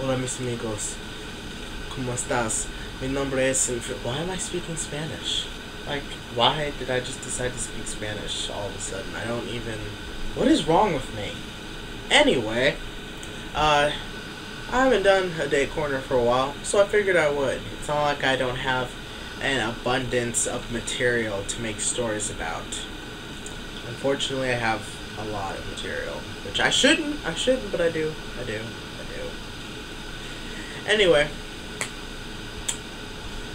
Hola mis amigos, ¿cómo estás? Mi nombre es... Why am I speaking Spanish? Like, why did I just decide to speak Spanish all of a sudden? I don't even... What is wrong with me? Anyway, I haven't done a day corner for a while, so I figured I would. It's not like I don't have an abundance of material to make stories about. Unfortunately, I have a lot of material, which I shouldn't, but I do. Anyway,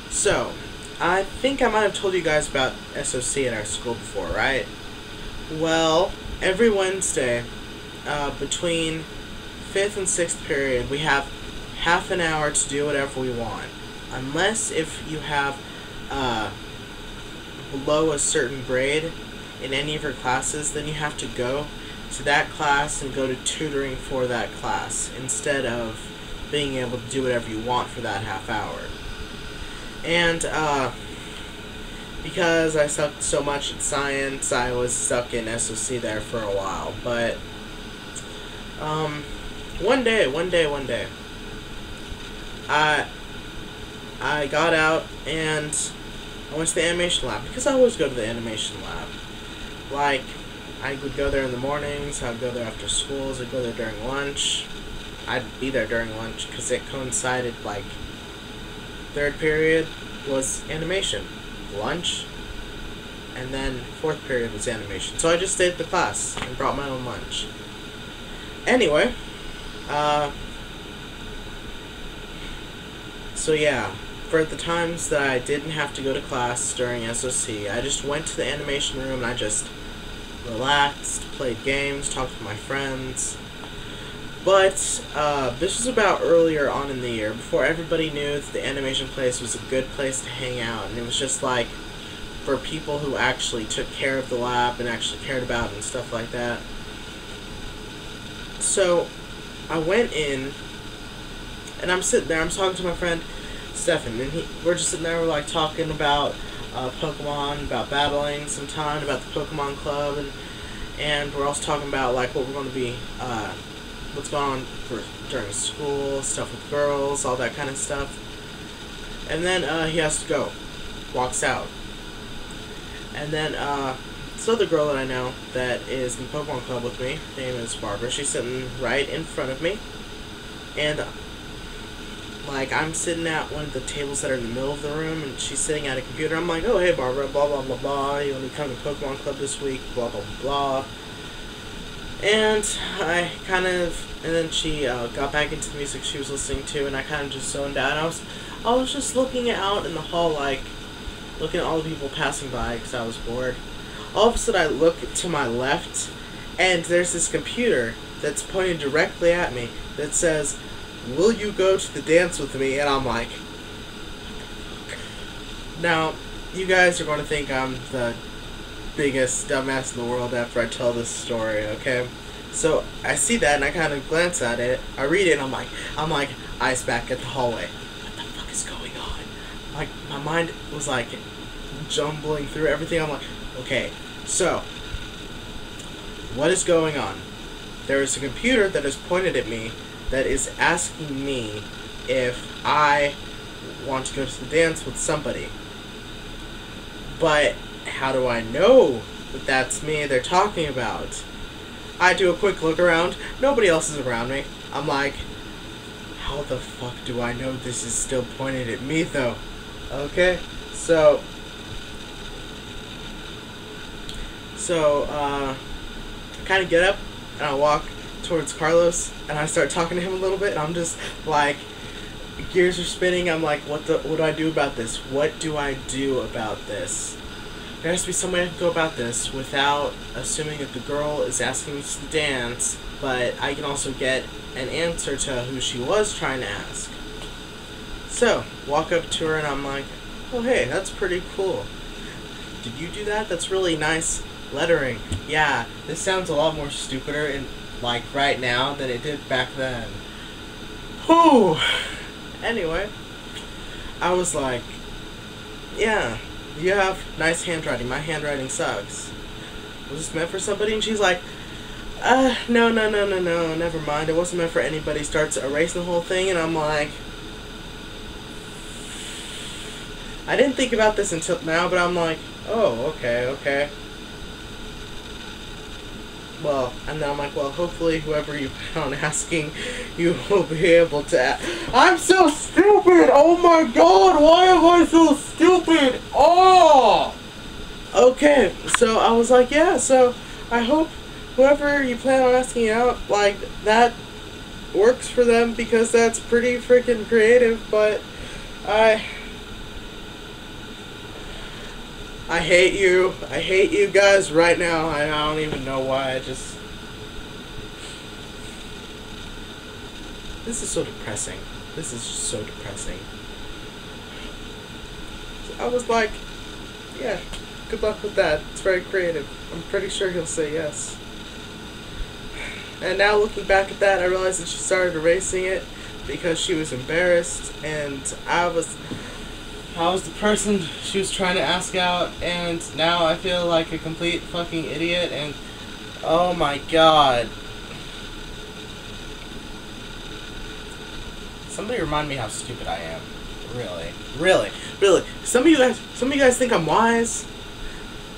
so, I think I might have told you guys about SOC at our school before, right? Well, every Wednesday, between 5th and 6th period, we have half an hour to do whatever we want. Unless if you have below a certain grade in any of your classes, then you have to go to that class and go to tutoring for that class instead of being able to do whatever you want for that half hour. And because I sucked so much at science, I was stuck in SOC there for a while. But one day, I got out and I went to the animation lab, because I always go to the animation lab. Like, I would go there in the mornings, I'd go there after schools, I'd go there during lunch. I'd be there during lunch because it coincided, like, 3rd period was animation, lunch, and then 4th period was animation. So I just stayed at the class and brought my own lunch. Anyway, so yeah, for the times that I didn't have to go to class during SOC, I just went to the animation room and I just relaxed, played games, talked to my friends. But this was about earlier on in the year, before everybody knew that the animation place was a good place to hang out, and it was just like for people who actually took care of the lab and actually cared about it and stuff like that. So I went in, and I'm sitting there, I'm talking to my friend Stefan, and we're just sitting there, we're like talking about Pokemon, about battling sometime, about the Pokemon Club, and we're also talking about like what we're going to be, what's going on during school, stuff with girls, all that kind of stuff. And then he has to go, walks out. And then this other girl that I know that is in the Pokemon Club with me, her name is Barbara, she's sitting right in front of me. And like, I'm sitting at one of the tables that are in the middle of the room, and she's sitting at a computer. I'm like, oh, hey, Barbara, blah, blah, blah, blah, you want to come to Pokemon Club this week, blah, blah, blah. And I kind of, and then she got back into the music she was listening to, and I kind of just zoned out. I was just looking out in the hall, like, looking at all the people passing by, because I was bored. All of a sudden, I look to my left, and there's this computer that's pointing directly at me that says, will you go to the dance with me? And I'm like, now, you guys are going to think I'm the biggest dumbass in the world after I tell this story, okay? So I see that and I kind of glance at it, I read it, and I'm like eyes back at the hallway. What the fuck is going on? Like, my mind was like jumbling through everything. I'm like, okay, so what is going on? There is a computer that is pointed at me that is asking me if I want to go to the dance with somebody. But how do I know that that's me they're talking about? I do a quick look around. Nobody else is around me. I'm like, how the fuck do I know this is still pointed at me, though? Okay, so I kind of get up and I walk towards Carlos and I start talking to him a little bit, and I'm just like, gears are spinning. I'm like, what do I do about this? What do I do about this? There has to be some way I can go about this without assuming that the girl is asking me to dance, but I can also get an answer to who she was trying to ask. So, walk up to her and I'm like, oh hey, that's pretty cool. Did you do that? That's really nice lettering. Yeah, this sounds a lot more stupider in, like, right now than it did back then. Whew! Anyway, I was like, yeah, you have nice handwriting. My handwriting sucks. Was this meant for somebody? And she's like, No, no, no, no, no, never mind. It wasn't meant for anybody. Starts erasing the whole thing, and I'm like, I didn't think about this until now, but I'm like, oh, okay, okay. Well, and then I'm like, well, hopefully whoever you plan on asking, you will be able to I'm so stupid! Oh my god, why am I so stupid? Oh! Okay, so I was like, yeah, so I hope whoever you plan on asking out, like, that works for them, because that's pretty freaking creative, but I hate you. I hate you guys right now. I don't even know why. This is so depressing. This is just so depressing. So I was like, yeah, good luck with that. It's very creative. I'm pretty sure he'll say yes. And now looking back at that, I realized that she started erasing it because she was embarrassed, and I was the person she was trying to ask out, and now I feel like a complete fucking idiot, and oh my god. Somebody remind me how stupid I am. Really. Really. Really. Some of you guys think I'm wise.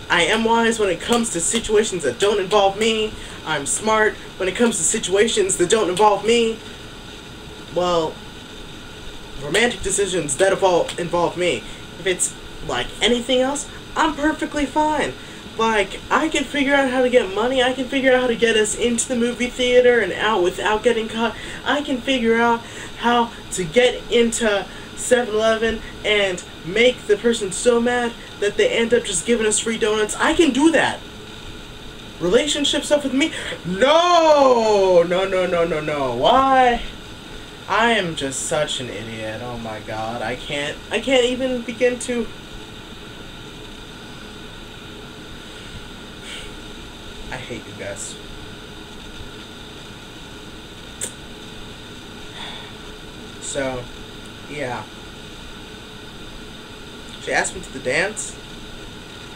I am wise when it comes to situations that don't involve me. I'm smart when it comes to situations that don't involve me. Well, romantic decisions that involve me. If it's like anything else, I'm perfectly fine. Like, I can figure out how to get money. I can figure out how to get us into the movie theater and out without getting caught. I can figure out how to get into 7-Eleven and make the person so mad that they end up just giving us free donuts. I can do that. Relationship stuff with me? No! No, no, no, no, no. Why? I am just such an idiot. Oh my god. I can't even begin to... I hate you guys. So, yeah. She asked me to the dance,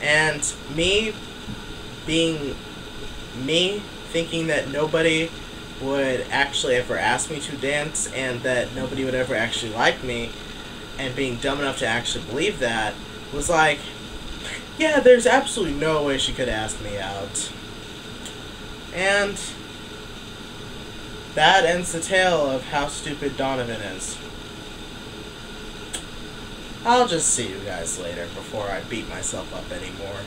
and me being me, thinking that nobody would actually ever ask me to dance, and that nobody would ever actually like me, and being dumb enough to actually believe that, was like, yeah, there's absolutely no way she could ask me out. And that ends the tale of how stupid Donovan is. I'll just see you guys later before I beat myself up anymore.